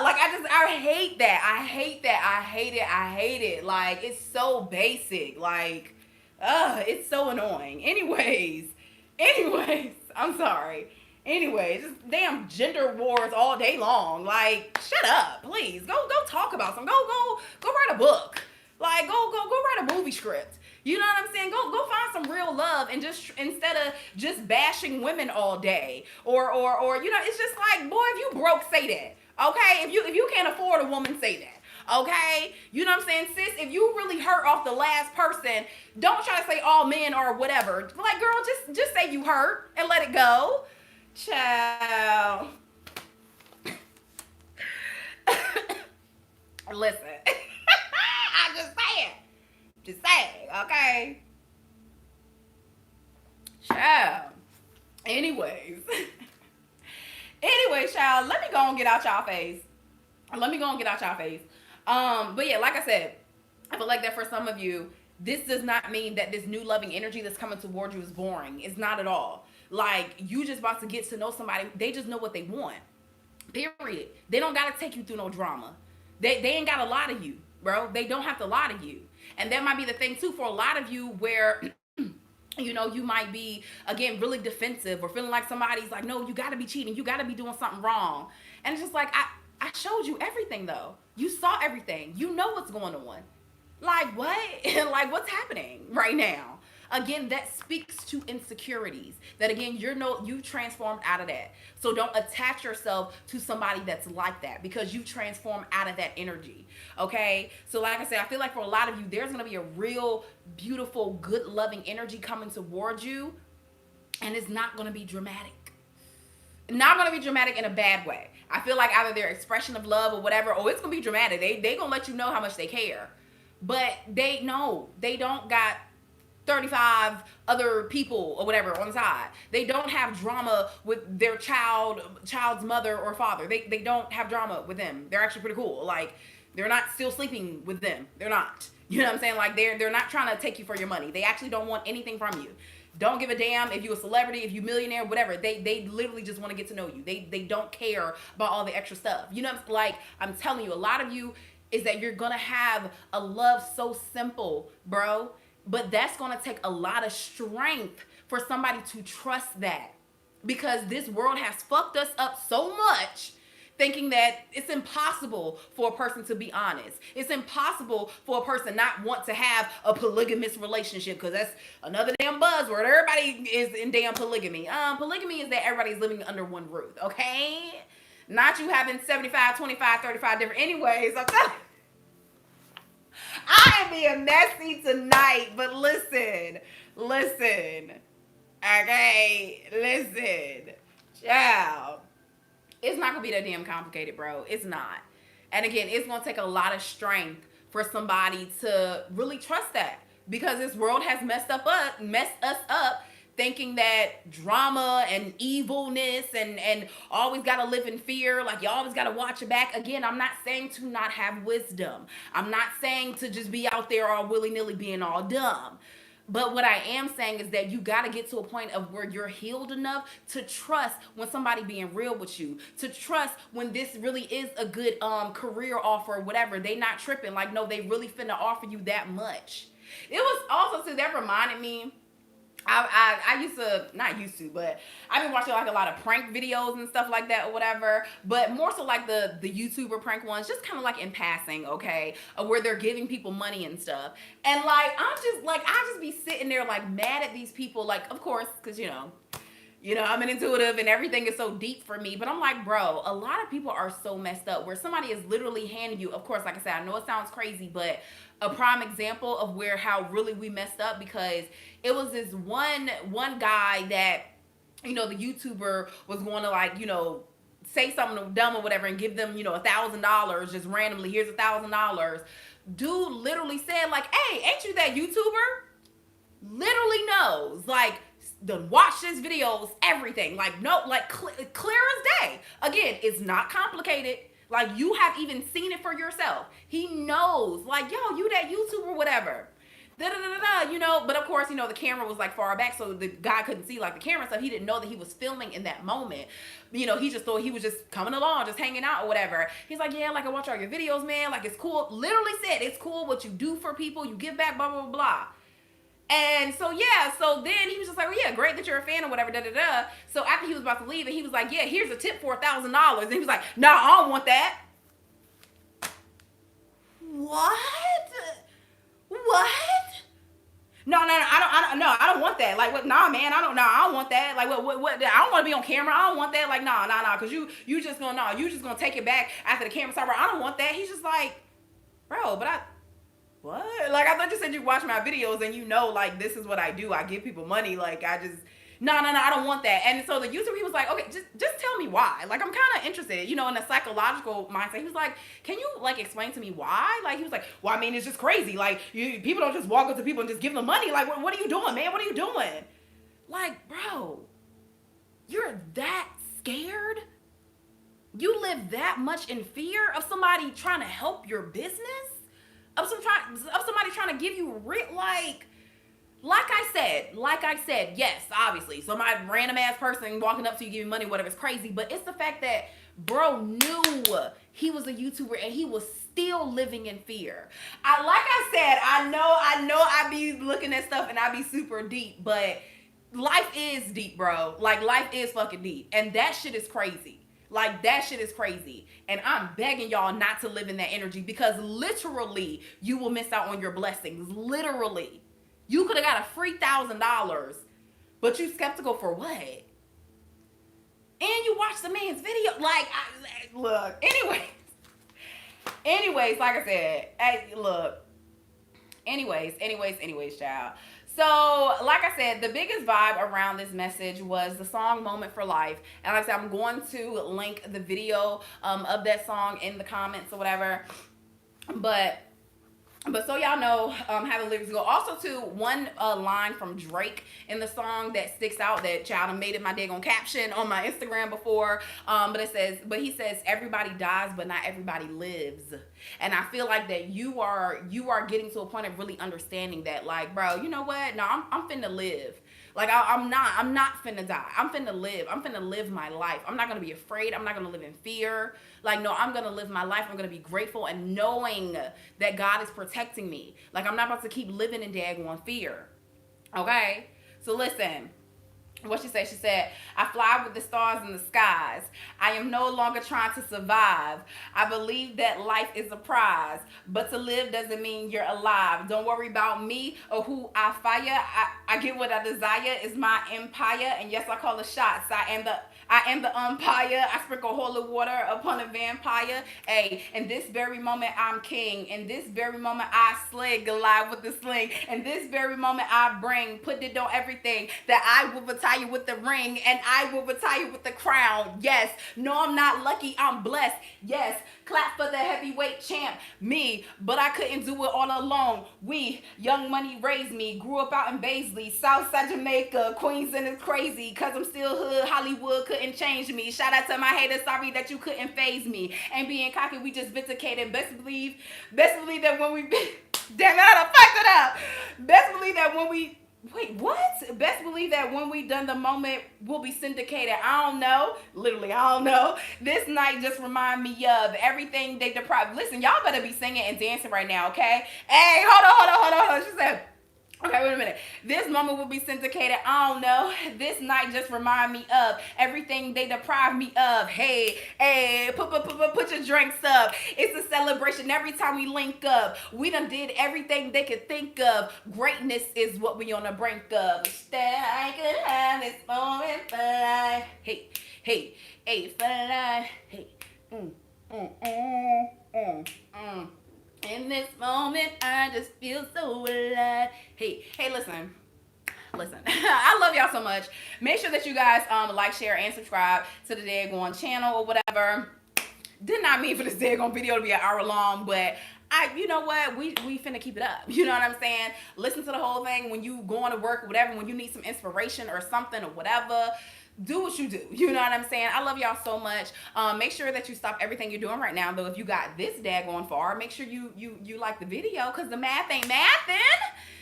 like, I hate that. I hate that. I hate it. I hate it. Like, it's so basic. Like, it's so annoying. Anyways, I'm sorry. Anyways, just damn gender wars all day long. Like, shut up, please. Go talk about some. Go write a book. Like, go write a movie script. You know what I'm saying? Go find some real love, and just, instead of just bashing women all day, or it's just like, boy, if you broke, say that. Okay, if you can't afford a woman, say that. Okay, you know what I'm saying, sis? If you really hurt off the last person, don't try to say all men or whatever. Like, girl, just say you hurt and let it go. Child. Listen. I'm just saying, okay? Child. Anyways, child, let me go and get out y'all face. But yeah, like I said, I feel like that for some of you, this does not mean that this new loving energy that's coming towards you is boring. It's not at all. Like, you just about to get to know somebody. They just know what they want. Period. They don't got to take you through no drama. They ain't got to lie to you, bro. They don't have to lie to you. And that might be the thing, too, for a lot of you, where you might be, again, really defensive, or feeling like somebody's like, no, you got to be cheating. You got to be doing something wrong. And it's just like, I showed you everything, though. You saw everything. You know what's going on. Like, what? Like, what's happening right now? Again, that speaks to insecurities. That, again, you transformed out of that. So don't attach yourself to somebody that's like that, because you transform out of that energy. Okay? So like I said, I feel like for a lot of you, there's going to be a real beautiful, good, loving energy coming towards you. And it's not going to be dramatic. Not going to be dramatic in a bad way. I feel like either their expression of love or whatever, it's going to be dramatic. They going to let you know how much they care. But they don't got 35 other people or whatever on the side. They don't have drama with their child's mother or father. They don't have drama with them. They're actually pretty cool. Like, they're not still sleeping with them. They're not. You know what I'm saying? Like, they're not trying to take you for your money. They actually don't want anything from you. Don't give a damn if you a celebrity, if you millionaire, whatever. They literally just want to get to know you. They don't care about all the extra stuff. You know what I'm, like, I'm telling you, a lot of you is that you're going to have a love so simple, bro. But that's going to take a lot of strength for somebody to trust that. Because this world has fucked us up so much, thinking that it's impossible for a person to be honest. It's impossible for a person not want to have a polygamous relationship, because that's another damn buzzword. Everybody is in damn polygamy. Polygamy is that everybody's living under one roof, okay? Not you having 75, 25, 35 different... Anyways, I'm telling you. I am being messy tonight, but listen. Okay, listen. Child. It's not going to be that damn complicated, bro. It's not. And again, it's going to take a lot of strength for somebody to really trust that. Because this world has messed us up thinking that drama and evilness and always got to live in fear, like you always got to watch your back. Again, I'm not saying to not have wisdom. I'm not saying to just be out there all willy-nilly being all dumb. But what I am saying is that you got to get to a point of where you're healed enough to trust when somebody being real with you, to trust when this really is a good career offer or whatever. They not tripping. Like, no, they really finna offer you that much. It was also, too, that reminded me, I used to, not used to, but I've been watching like a lot of prank videos and stuff like that or whatever, but more so like the YouTuber prank ones, just kind of like in passing, okay, where they're giving people money and stuff. And like, I just be sitting there like mad at these people, like, of course, because I'm an intuitive and everything is so deep for me. But I'm like, bro, a lot of people are so messed up where somebody is literally handing you, of course, like I said, I know it sounds crazy, but a prime example of where how really we messed up, because it was this one guy that, the YouTuber was going to like, say something dumb or whatever and give them, $1,000 just randomly. Here's $1,000. Dude literally said like, hey, ain't you that YouTuber? Literally knows, like, done watch this videos, everything. Like, no, like clear as day. Again, it's not complicated. Like, you have even seen it for yourself. He knows, like, yo, you that YouTuber, whatever. But of course, the camera was like far back, so the guy couldn't see like the camera stuff. He didn't know that he was filming in that moment. He just thought he was just coming along, just hanging out or whatever. He's like, yeah, like I watch all your videos, man. Like, it's cool. Literally said, it's cool what you do for people. You give back, blah, blah, blah, blah. And so, yeah, so then he was just like, well, yeah, great that you're a fan or whatever, da-da-da. So after he was about to leave, and he was like, yeah, here's a tip for $1,000. And he was like, nah, I don't want that. What? No, I don't want that. Like, what? Nah, man, I don't want that. Like, what? I don't want to be on camera. I don't want that. Like, nah, because you just gonna take it back after the camera's over. I don't want that. He's just like, bro, but what? Like, I thought you said you watch my videos and like, this is what I do. I give people money. Like, I just, no, I don't want that. And so the YouTuber, he was like, okay, just tell me why. Like, I'm kind of interested, in a psychological mindset. He was like, can you, like, explain to me why? Like, he was like, well, I mean, it's just crazy. Like, people don't just walk up to people and just give them money. Like, what are you doing, man? What are you doing? Like, bro, you're that scared? You live that much in fear of somebody trying to help your business? Of somebody trying to give you like I said, yes, obviously, some random ass person walking up to you giving money, whatever, is crazy. But it's the fact that bro knew he was a YouTuber and he was still living in fear. I know I be looking at stuff and I be super deep, but life is deep, bro. Like, life is fucking deep, and that shit is crazy. Like, that shit is crazy. And I'm begging y'all not to live in that energy, because literally you will miss out on your blessings. Literally. You could have got a free $1,000, but you skeptical for what? And you watch the man's video. Like, look. Anyways, like I said, look. Anyways, child. So, like I said, the biggest vibe around this message was the song Moment for Life. And like I said, I'm going to link the video of that song in the comments or whatever. But so y'all know how the lyrics go. Also, too, one line from Drake in the song that sticks out, that child, I made it my daggone caption on my Instagram before. But he says, everybody dies, but not everybody lives. And I feel like that you are getting to a point of really understanding that, like, bro, you know what? No, I'm finna live. Like, I'm not finna die. I'm finna live. I'm finna live my life. I'm not gonna be afraid. I'm not gonna live in fear. Like, no, I'm gonna live my life. I'm gonna be grateful and knowing that God is protecting me. Like, I'm not about to keep living in daggone fear. Okay? So listen. What she said? She said, I fly with the stars in the skies. I am no longer trying to survive. I believe that life is a prize, but to live doesn't mean you're alive. Don't worry about me or who I fire. I get what I desire is my empire, and yes, I call the shots. I am the umpire. I sprinkle holy water upon a vampire. Hey, in this very moment, I'm king. In this very moment, I slay Goliath with the sling. In this very moment, I put it on everything. That I will retire with the ring, and I will retire with the crown. Yes, no, I'm not lucky. I'm blessed. Yes, clap for the heavyweight champ, me. But I couldn't do it all alone. We, Young Money raised me. Grew up out in Baisley, Southside Jamaica, Queens, and it's crazy. Cause I'm still hood. Hollywood couldn't change me. Shout out to my haters. Sorry that you couldn't phase me. Ain't being cocky, we just vindicated. Best believe that when we damn it, I done fucked it up. Best believe that when we Wait, what? Best believe that when we done the moment, we'll be syndicated. I don't know. Literally, I don't know. This night just remind me of everything they deprived. Listen, y'all better be singing and dancing right now, okay? Hey, hold on. She said, okay, wait a minute. This moment will be syndicated. I don't know. This night just remind me of everything they deprive me of. Hey, put your drinks up. It's a celebration every time we link up. We done did everything they could think of. Greatness is what we on the brink of. I could have this moment for life. Hey, for life. Hey, In this moment, I just feel so alive. Hey, listen. I love y'all so much. Make sure that you guys like, share, and subscribe to the Daggone channel or whatever. Did not mean for this Daggone video to be an hour long, but you know what? We finna keep it up. You know what I'm saying? Listen to the whole thing when you going to work or whatever, when you need some inspiration or something or whatever. Do what you do. You know what I'm saying? I love y'all so much. Make sure that you stop everything you're doing right now, though. If you got this daggone far, make sure you like the video, because the math ain't mathing.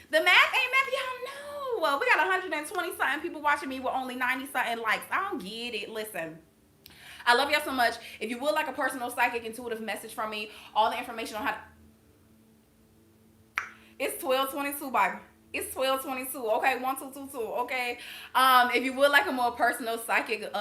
The math ain't math. Y'all know. Well, we got 120 something people watching me with only 90 something likes. I don't get it. Listen. I love y'all so much. If you would like a personal psychic intuitive message from me, all the information on how to... It's 12:22, baby. It's 12:22. Okay, 1222. Okay. If you would like a more personal psychic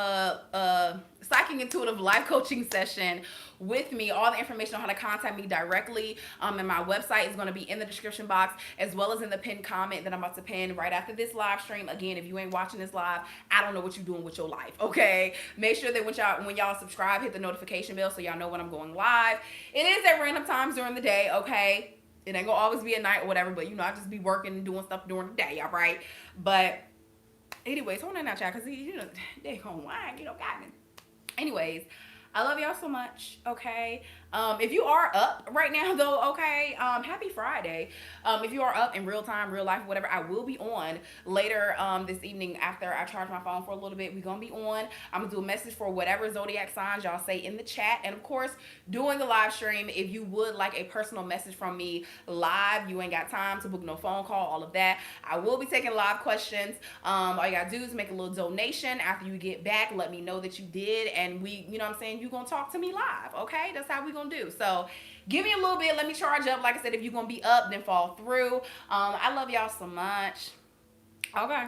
intuitive life coaching session with me, all the information on how to contact me directly and my website is going to be in the description box, as well as in the pinned comment that I'm about to pin right after this live stream. Again, if you ain't watching this live, I don't know what you're doing with your life. Okay, make sure that when y'all subscribe, hit the notification bell so y'all know when I'm going live. It is at random times during the day. Okay, it ain't gonna always be at night or whatever, but you know, I just be working and doing stuff during the day, all right? But anyways, hold on now, child, because you know, they gonna whine, you know, got me. Anyways, I love y'all so much, okay? If you are up right now, though, okay, happy Friday. If you are up in real time, real life, whatever, I will be on later this evening after I charge my phone for a little bit. We're going to be on. I'm going to do a message for whatever zodiac signs y'all say in the chat. And, of course, during the live stream, if you would like a personal message from me live, you ain't got time to book no phone call, all of that. I will be taking live questions. All you got to do is make a little donation. After you get back, let me know that you did. And we, you know what I'm saying, you're going to talk to me live, okay? That's how we going to do. So give me a little bit, let me charge up. Like I said, if you're gonna be up, then fall through. I love y'all so much. Okay.